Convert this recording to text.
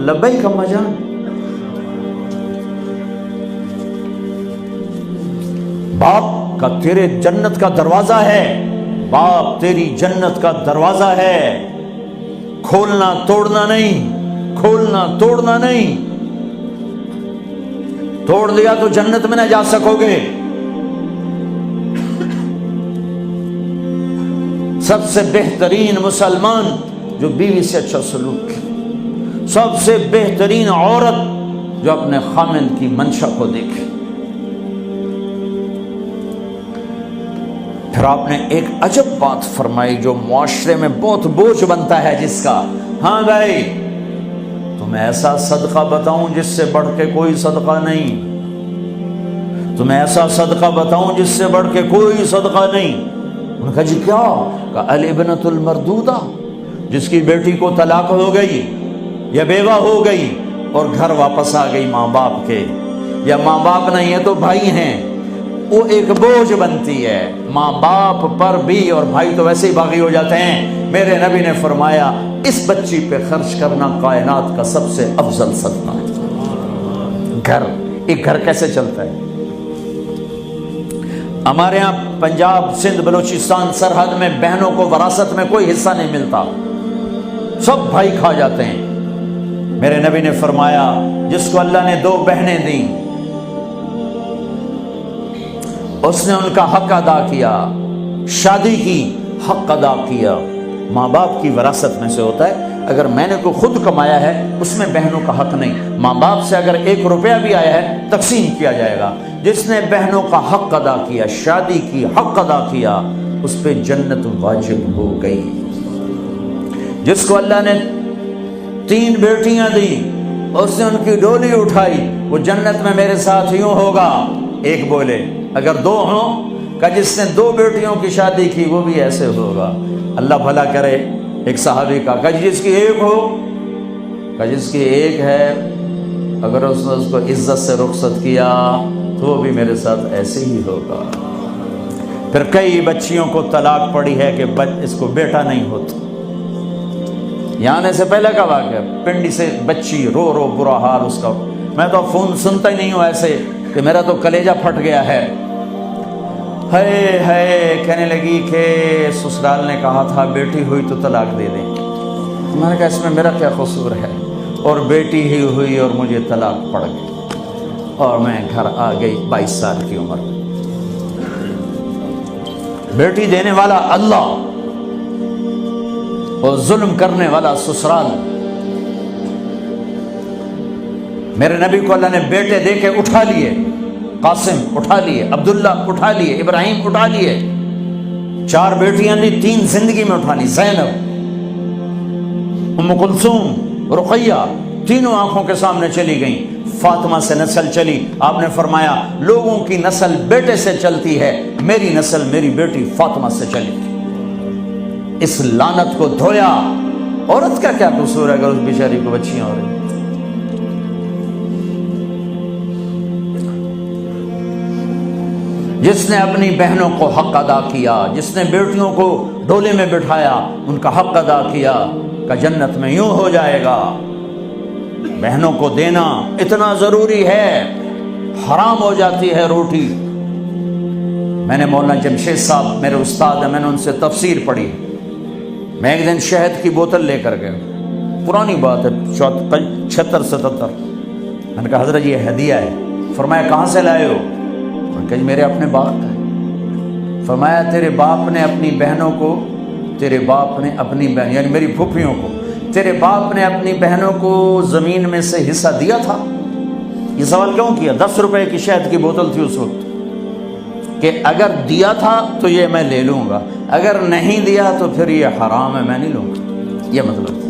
لبیک اما جان، باپ کا تیرے جنت کا دروازہ ہے، باپ تیری جنت کا دروازہ ہے، کھولنا توڑنا نہیں، کھولنا توڑنا نہیں، توڑ دیا تو جنت میں نہ جا سکو گے۔ سب سے بہترین مسلمان جو بیوی سے اچھا سلوک کی، سب سے بہترین عورت جو اپنے خامند کی منشا کو دیکھے۔ پھر آپ نے ایک عجب بات فرمائی جو معاشرے میں بہت بوجھ بنتا ہے جس کا، ہاں بھائی تمہیں ایسا صدقہ بتاؤں جس سے بڑھ کے کوئی صدقہ نہیں، تمہیں ایسا صدقہ بتاؤں جس سے بڑھ کے کوئی صدقہ نہیں۔ انہوں نے کہا جی کیا؟ کہا الابنۃ المردودہ، جس کی بیٹی کو طلاق ہو گئی یا بیوہ ہو گئی اور گھر واپس آ گئی ماں باپ کے، یا ماں باپ نہیں ہے تو بھائی ہیں، وہ ایک بوجھ بنتی ہے ماں باپ پر بھی، اور بھائی تو ویسے ہی باغی ہو جاتے ہیں۔ میرے نبی نے فرمایا اس بچی پہ خرچ کرنا کائنات کا سب سے افضل صدقہ ہے۔ گھر، ایک گھر کیسے چلتا ہے؟ ہمارے ہاں پنجاب سندھ بلوچستان سرحد میں بہنوں کو وراثت میں کوئی حصہ نہیں ملتا، سب بھائی کھا جاتے ہیں۔ میرے نبی نے فرمایا جس کو اللہ نے 2 بہنیں دیں اس نے ان کا حق ادا کیا، شادی کی حق ادا کیا۔ ماں باپ کی وراثت میں سے ہوتا ہے، اگر میں نے کوئی خود کمایا ہے اس میں بہنوں کا حق نہیں، ماں باپ سے اگر 1 روپیہ بھی آیا ہے تقسیم کیا جائے گا۔ جس نے بہنوں کا حق ادا کیا، شادی کی حق ادا کیا، اس پہ جنت واجب ہو گئی۔ جس کو اللہ نے 3 بیٹیاں دی، اس نے ان کی ڈولی اٹھائی، وہ جنت میں میرے ساتھ یوں ہوگا۔ ایک بولے، اگر 2 ہوں، کہ جس نے 2 بیٹیوں کی شادی کی وہ بھی ایسے ہوگا۔ اللہ بھلا کرے۔ ایک صحابی کا کہ جس کی 1 ہو، کہ جس کی 1 ہے، اگر اس نے اس کو عزت سے رخصت کیا تو وہ بھی میرے ساتھ ایسے ہی ہوگا۔ پھر کئی بچیوں کو طلاق پڑی ہے کہ اس کو بیٹا نہیں ہوتا۔ یہاں آنے سے پہلے کا واقعہ، پنڈی سے بچی رو رو برا حال اس کا، میں تو فون سنتا ہی نہیں ہوں ایسے کہ میرا تو کلیجہ پھٹ گیا ہے۔ ہے کہنے لگی کہ سسرال نے کہا تھا بیٹی ہوئی تو طلاق دے دیں۔ میں نے کہا اس میں میرا کیا قصور ہے، اور بیٹی ہی ہوئی اور مجھے طلاق پڑ گئی، اور میں گھر آ گئی 22 سال کی عمر میں۔ بیٹی دینے والا اللہ اور ظلم کرنے والا سسرال۔ میرے نبی کو اللہ نے بیٹے دے کے اٹھا لیے، قاسم اٹھا لیے، عبداللہ اٹھا لیے، ابراہیم اٹھا لیے، 4 بیٹیاں دی، 3 زندگی میں اٹھا لی، زینب، ام کلثوم، رقیہ، تینوں آنکھوں کے سامنے چلی گئیں۔ فاطمہ سے نسل چلی، آپ نے فرمایا لوگوں کی نسل بیٹے سے چلتی ہے، میری نسل میری بیٹی فاطمہ سے چلی۔ اس لعنت کو دھویا۔ عورت کا کیا قصور ہے اگر اس بیچاری کو بچیاں ہو رہی؟ جس نے اپنی بہنوں کو حق ادا کیا، جس نے بیٹیوں کو ڈولے میں بٹھایا، ان کا حق ادا کیا، کہ جنت میں یوں ہو جائے گا۔ بہنوں کو دینا اتنا ضروری ہے، حرام ہو جاتی ہے روٹی۔ میں نے مولانا جمشید صاحب میرے استاد ہیں، میں نے ان سے تفسیر پڑھی۔ میں ایک دن شہد کی بوتل لے کر گیا، پرانی بات ہے 76-77۔ میں نے کہا حضرت یہ ہدیہ ہے۔ فرمایا کہاں سے لائے ہو؟ میں نے کہا میرے اپنے باپ کا ہے۔ فرمایا تیرے باپ نے اپنی بہنوں کو، تیرے باپ نے اپنی بہن یعنی میری پھوپھیوں کو، تیرے باپ نے اپنی بہنوں کو زمین میں سے حصہ دیا تھا؟ یہ سوال کیوں کیا؟ 10 روپے کی شہد کی بوتل تھی اس وقت، کہ اگر دیا تھا تو یہ میں لے لوں گا، اگر نہیں دیا تو پھر یہ حرام ہے، میں نہیں لوں گا، یہ مطلب۔